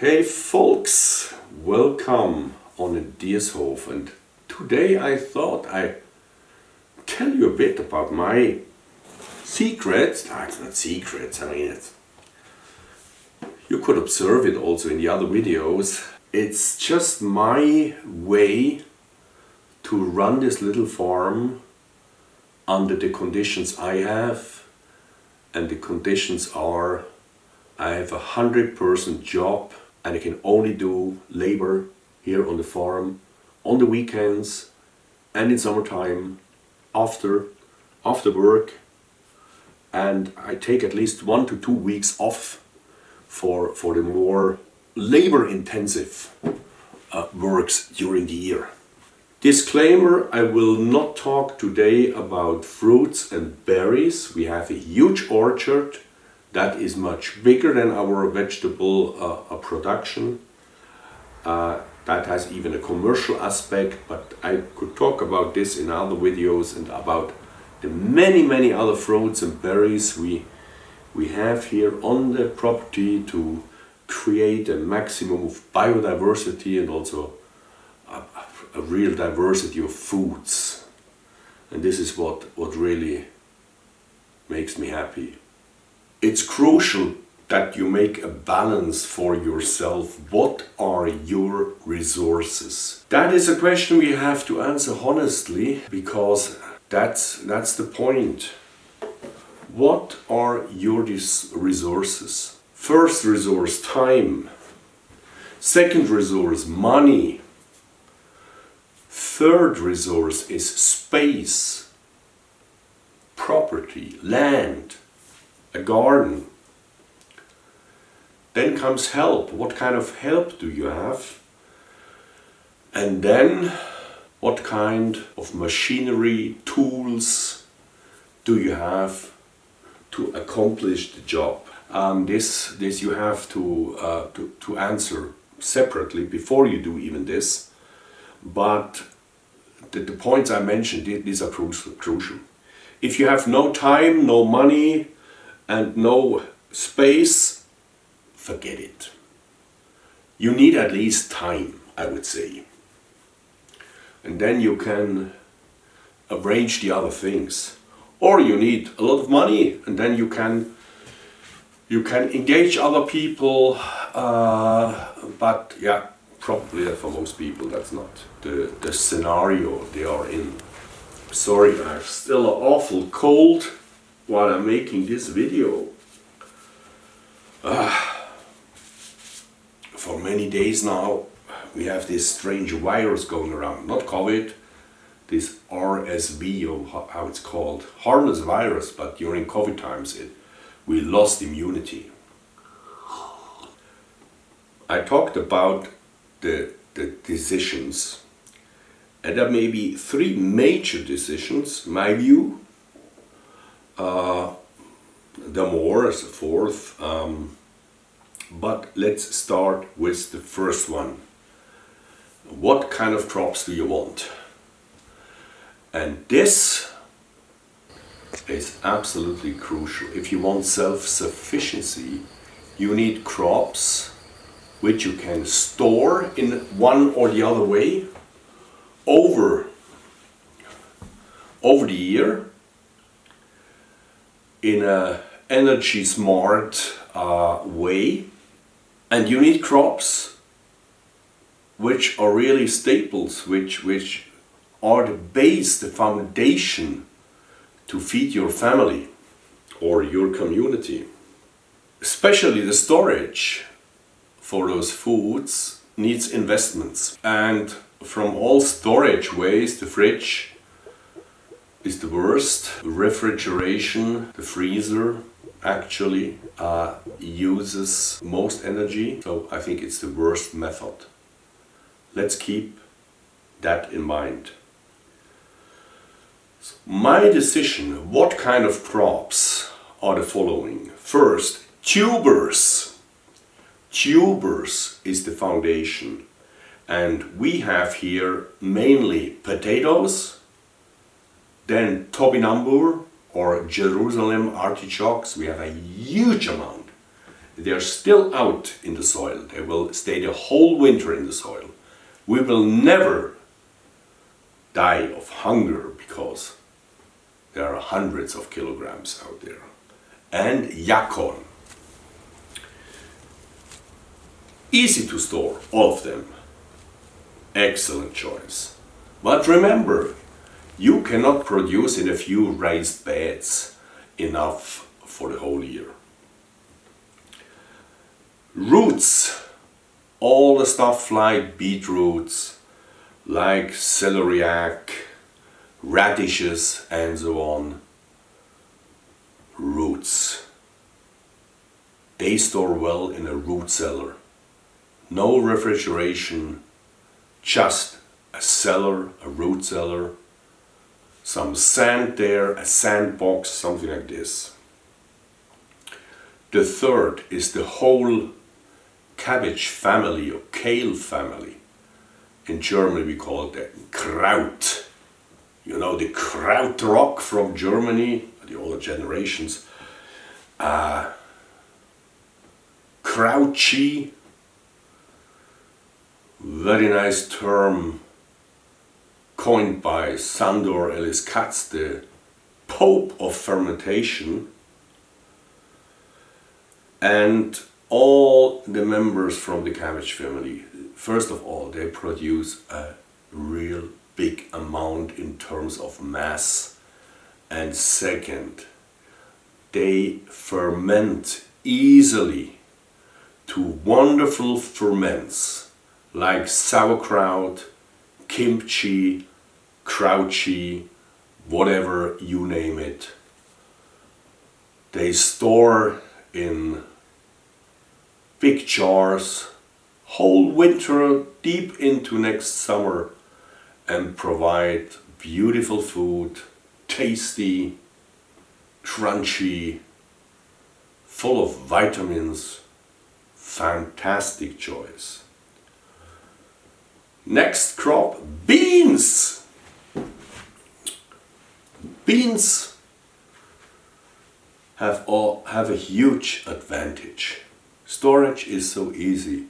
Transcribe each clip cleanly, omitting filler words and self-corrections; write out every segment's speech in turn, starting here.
Hey folks, welcome on a Diershof, and today I thought I'd tell you a bit about my secrets. No, it's not secrets, you could observe it also in the other videos. It's just my way to run this little farm under the conditions I have, and the conditions are I have a 100% job and I can only do labor here on the farm on the weekends and in summertime after work, and I take at least 1 to 2 weeks off for the more labor intensive works during the year. Disclaimer, I will not talk today about fruits and berries. We have a huge orchard that is much bigger than our vegetable production. That has even a commercial aspect, but I could talk about this in other videos and about the many other fruits and berries we have here on the property to create a maximum of biodiversity and also a real diversity of foods. And this is what really makes me happy. It's crucial that you make a balance for yourself. What are your resources? That is a question we have to answer honestly, because that's the point. What are your resources? First resource, time. Second resource, money. Third resource is space, property, land, a garden. Then comes help. What kind of help do you have? And then what kind of machinery, tools do you have to accomplish the job? This you have to answer separately before you do even this. But the points I mentioned, these are crucial. If you have no time, no money, and no space, forget it. You need at least time, I would say. And then you can arrange the other things. Or you need a lot of money, and then you can engage other people, but yeah, probably for most people that's not the scenario they are in. Sorry, I'm still awful cold while I'm making this video. For many days now we have this strange virus going around, not COVID, this RSV, or how it's called, harmless virus, but during COVID times we lost immunity. I talked about the decisions, and there may be 3 major decisions, my view. There are more as a fourth, but let's start with the first one. What kind of crops do you want? And this is absolutely crucial. If you want self-sufficiency, you need crops which you can store in one or the other way over the year in an energy smart way. And you need crops which are really staples, which are the base, the foundation to feed your family or your community. Especially the storage for those foods needs investments. And from all storage ways, the fridge is the worst. Refrigeration, the freezer, actually uses most energy. So I think it's the worst method. Let's keep that in mind. So my decision, what kind of crops are the following. First, tubers. Tubers is the foundation. And we have here mainly potatoes, then topinambur or Jerusalem artichokes. We have a huge amount. They are still out in the soil. They will stay the whole winter in the soil. We will never die of hunger because there are hundreds of kilograms out there. And yacon. Easy to store, all of them. Excellent choice. But remember, you cannot produce in a few raised beds enough for the whole year. Roots, all the stuff like beetroots, like celeriac, radishes and so on. Roots. They store well in a root cellar. No refrigeration, just a cellar, a root cellar, some sand there, a sandbox, something like this. The third is the whole cabbage family or kale family. In Germany we call it the Kraut. You know, the Krautrock from Germany, the older generations. Krautschi, very nice term coined by Sandor Ellis Katz, the Pope of fermentation. And all the members from the cabbage family, first of all, they produce a real big amount in terms of mass. And second, they ferment easily to wonderful ferments like sauerkraut, kimchi, krautschi, whatever you name it. They store in big jars whole winter deep into next summer and provide beautiful food, tasty, crunchy, full of vitamins. Fantastic choice. Next crop, beans. Beans have a huge advantage. Storage is so easy.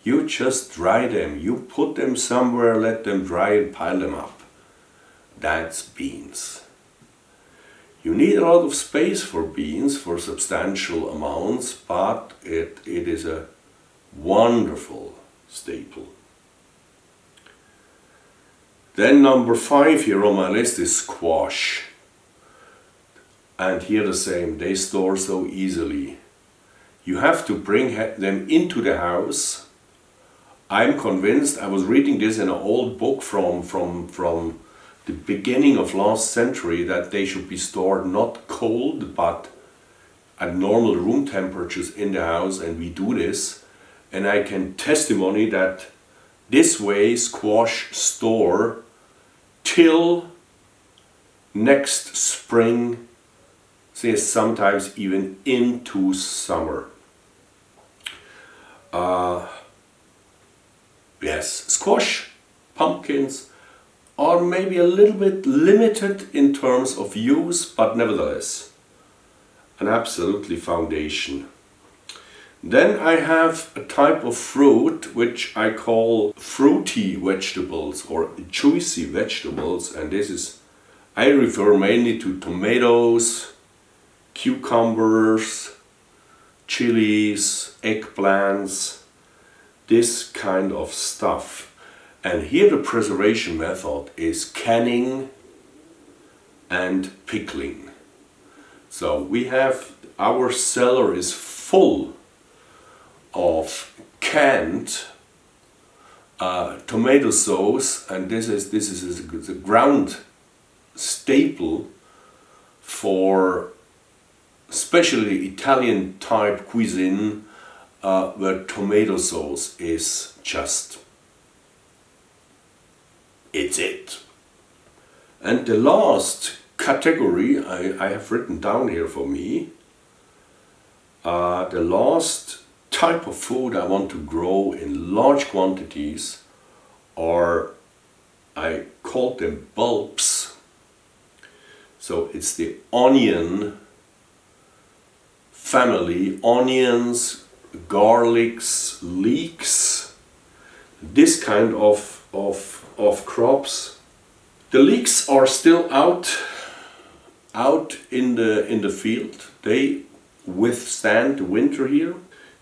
You just dry them. You put them somewhere, let them dry and pile them up. That's beans. You need a lot of space for beans, for substantial amounts, but it is a wonderful staple. Then number 5 here on my list is squash. And here the same, they store so easily. You have to bring them into the house. I'm convinced, I was reading this in an old book from the beginning of last century, that they should be stored not cold but at normal room temperatures in the house, and we do this. And I can testimony that this way squash store till next spring, say sometimes even into summer. Yes, squash, pumpkins are maybe a little bit limited in terms of use, but nevertheless an absolutely foundation. Then I have a type of fruit which I call fruity vegetables or juicy vegetables, and this is, I refer mainly to tomatoes, cucumbers, chilies, eggplants, this kind of stuff. And here the preservation method is canning and pickling. So we have, our cellar is full of canned tomato sauce, and this is a ground staple for especially Italian type cuisine, where tomato sauce is just, it's it. And the last category I have written down here for me, the last type of food I want to grow in large quantities are, I call them bulbs. So it's the onion, family: onions, garlics, leeks, this kind of crops. The leeks are still out in the field. They withstand the winter here.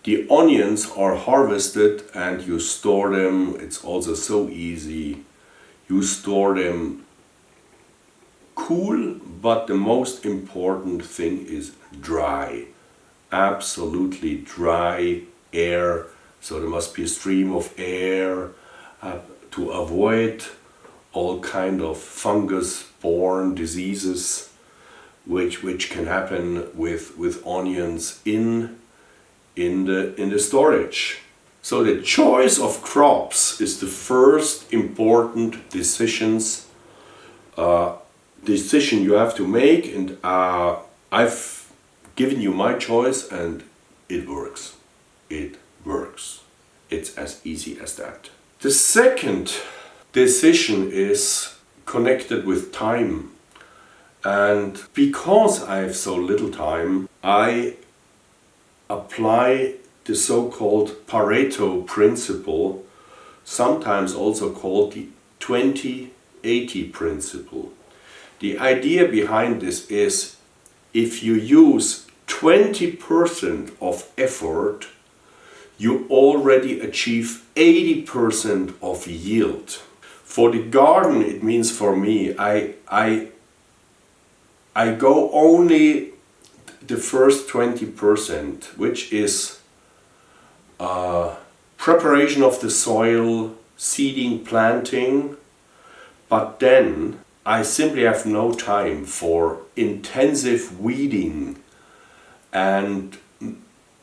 The onions are harvested and you store them. It's also so easy. You store them cool, but the most important thing is dry. Absolutely dry air. So there must be a stream of air to avoid all kind of fungus-borne diseases which can happen with onions in the storage. So the choice of crops is the first important decision you have to make, and I've given you my choice and it works. It works. It's as easy as that. The second decision is connected with time. And because I have so little time, I apply the so-called Pareto principle, sometimes also called the 20-80 principle. The idea behind this is if you use 20% of effort, you already achieve 80% of yield. For the garden, it means for me, I go only the first 20%, which is preparation of the soil, seeding, planting, but then I simply have no time for intensive weeding and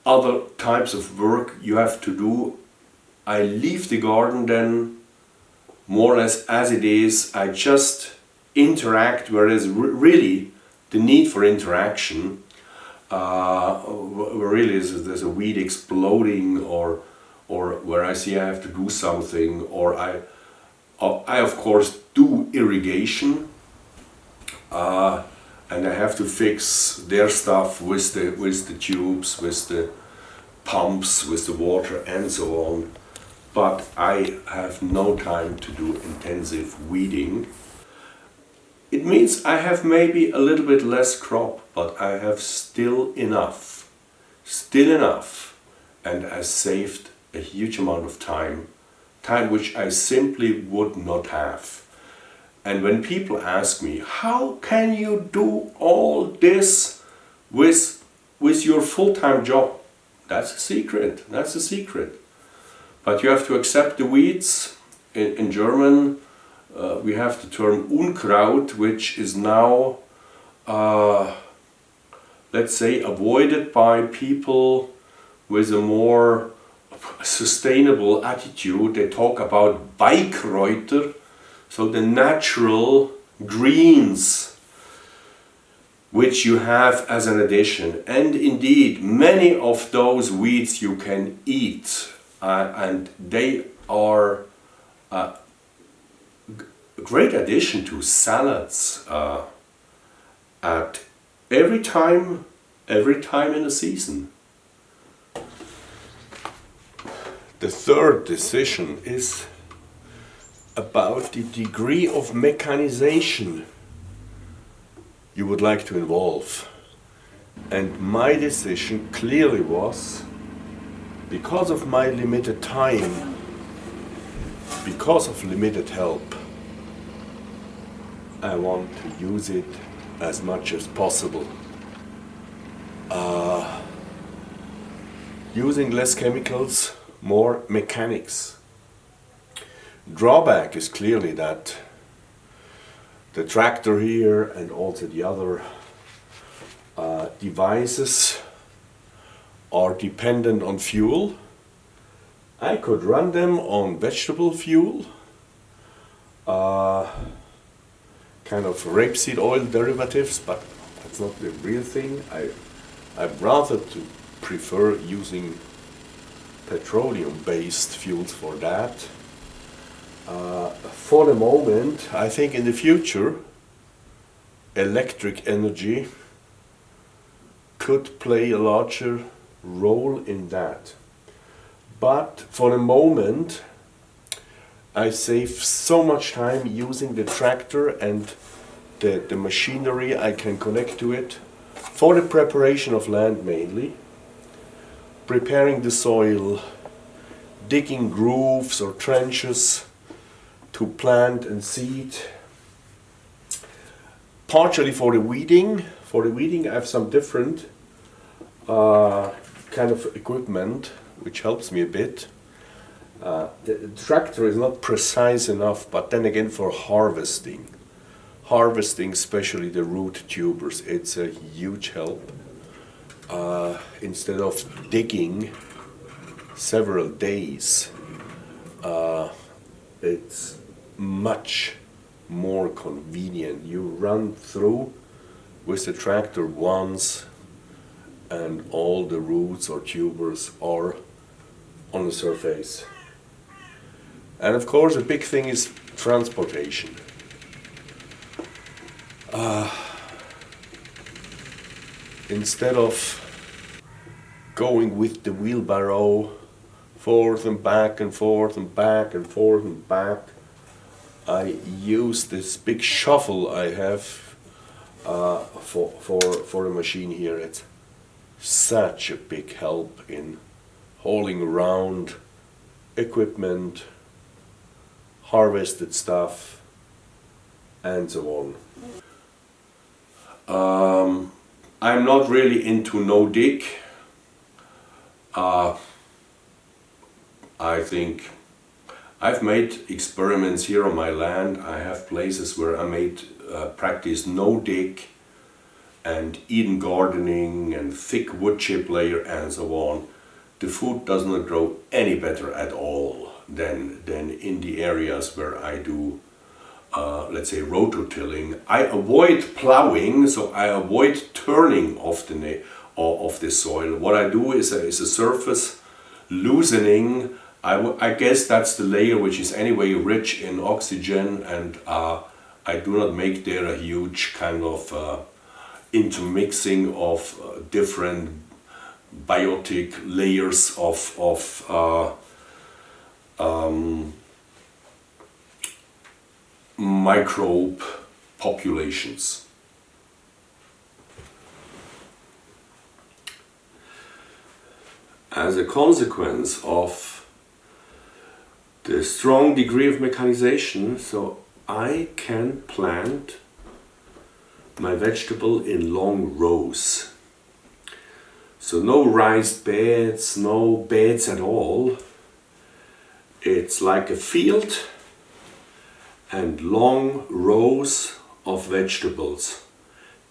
other types of work you have to do. I leave the garden then more or less as it is. I just interact, whereas really the need for interaction, really there's a weed exploding or where I see I have to do something, or I of course do irrigation and I have to fix their stuff with the tubes, with the pumps, with the water and so on. But I have no time to do intensive weeding. It means I have maybe a little bit less crop, but I have still enough, and I saved a huge amount of time which I simply would not have. And when people ask me, how can you do all this with your full-time job? That's a secret, But you have to accept the weeds. In German, we have the term Unkraut, which is now, let's say, avoided by people with a more sustainable attitude. They talk about Beikräuter, so the natural greens which you have as an addition. And indeed, many of those weeds you can eat, and they are a great addition to salads at every time in the season. The third decision is about the degree of mechanization you would like to involve. And my decision clearly was, because of my limited time, because of limited help, I want to use it as much as possible. Using less chemicals, more mechanics. Drawback is clearly that the tractor here and also the other devices are dependent on fuel. I could run them on vegetable fuel, kind of rapeseed oil derivatives, but that's not the real thing. I'd rather prefer using petroleum-based fuels for that. For the moment, I think in the future, electric energy could play a larger role in that. But for the moment, I save so much time using the tractor and the machinery I can connect to it for the preparation of land mainly, preparing the soil, digging grooves or trenches to plant and seed. Partially for the weeding. For the weeding I have some different kind of equipment which helps me a bit. The tractor is not precise enough, but then again for harvesting especially the root tubers, it's a huge help. Instead of digging several days, it's much more convenient. You run through with the tractor once and all the roots or tubers are on the surface. And of course a big thing is transportation. Instead of going with the wheelbarrow forth and back and forth and back and forth and back, I use this big shovel I have for a machine here. It's such a big help in hauling around equipment, harvested stuff, and so on. I'm not really into no-dig. I think I've made experiments here on my land. I have places where I made practice no-dig and Eden gardening and thick wood chip layer and so on. The food does not grow any better at all than in the areas where I do let's say rototilling. I avoid plowing, so I avoid turning of the soil. What I do is a surface loosening. I guess that's the layer which is anyway rich in oxygen, and I do not make there a huge kind of intermixing of different biotic layers of microbe populations. As a consequence of the strong degree of mechanization, so I can plant my vegetable in long rows. So no raised beds, no beds at all. It's like a field and long rows of vegetables.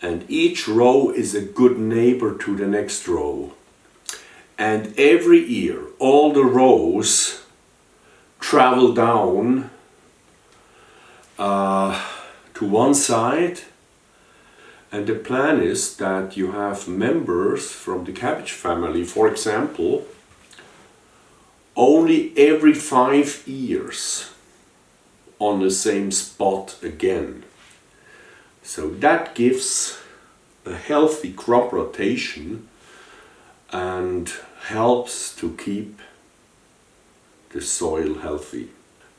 And each row is a good neighbor to the next row. And every year all the rows travel down to one side. And the plan is that you have members from the cabbage family, for example, only every 5 years on the same spot again. So that gives a healthy crop rotation and helps to keep the soil healthy.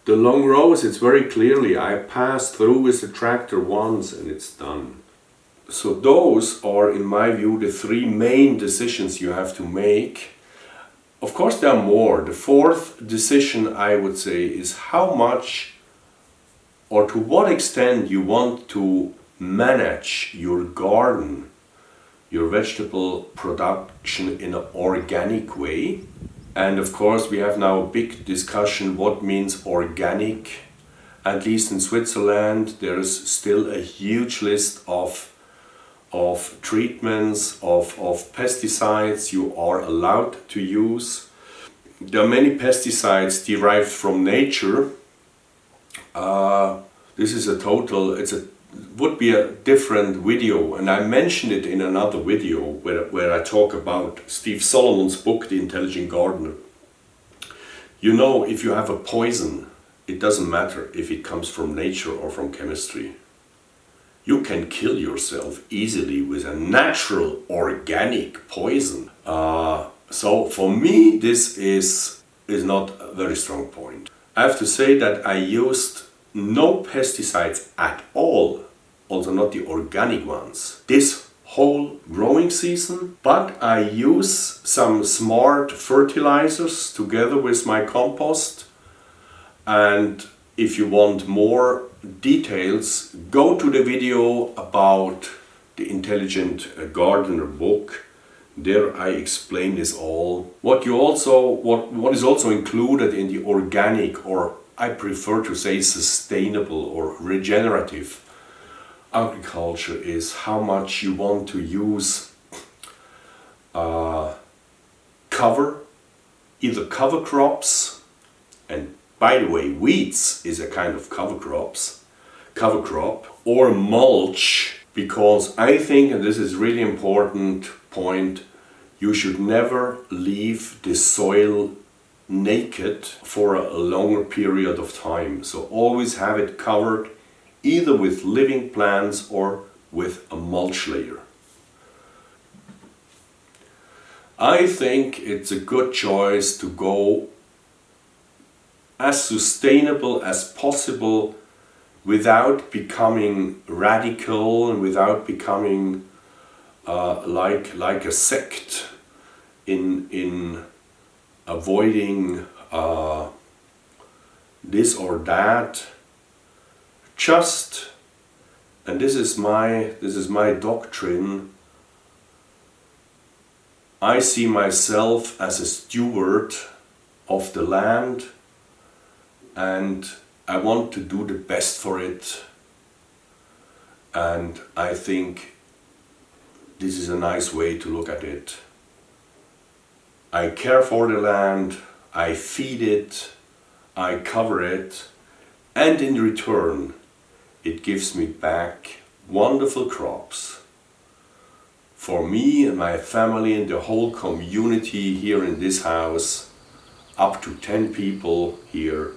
The long rows, it's very clearly, I pass through with the tractor once and it's done. So those are, in my view, the three main decisions you have to make. Of course there are more. The fourth decision, I would say, is how much or to what extent you want to manage your garden, your vegetable production in an organic way. And of course we have now a big discussion what means organic. At least in Switzerland there is still a huge list of treatments, of pesticides you are allowed to use. There are many pesticides derived from nature. This is would be a different video, and I mentioned it in another video where I talk about Steve Solomon's book, The Intelligent Gardener. You know, if you have a poison, it doesn't matter if it comes from nature or from chemistry. You can kill yourself easily with a natural organic poison. So for me this is not a very strong point. I have to say that I used no pesticides at all, also not the organic ones, this whole growing season, but I use some smart fertilizers together with my compost. And if you want more details, go to the video about the Intelligent Gardener book. There I explain this all. What is also included in the organic, or I prefer to say sustainable or regenerative agriculture, is how much you want to use either cover crops, and by the way, weeds is a kind of cover crop, or mulch, because I think, and this is really important point, you should never leave the soil naked for a longer period of time. So always have it covered either with living plants or with a mulch layer. I think it's a good choice to go as sustainable as possible without becoming radical and without becoming like a sect in avoiding this or that. Just, and this is my doctrine, I see myself as a steward of the land, and I want to do the best for it. And I think this is a nice way to look at it. I care for the land, I feed it, I cover it, and in return it gives me back wonderful crops. For me and my family and the whole community here in this house, up to 10 people here,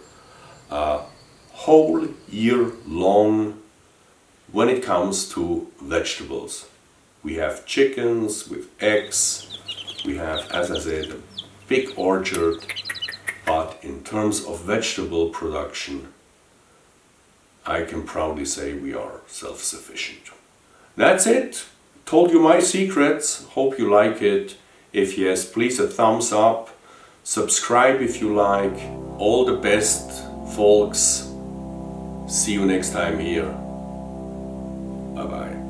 whole year long when it comes to vegetables. We have chickens with eggs, we have, as I said, a big orchard, but in terms of vegetable production, I can proudly say we are self-sufficient. That's it. Told you my secrets. Hope you like it. If yes, please a thumbs up. Subscribe if you like. All the best, folks. See you next time here. Bye bye.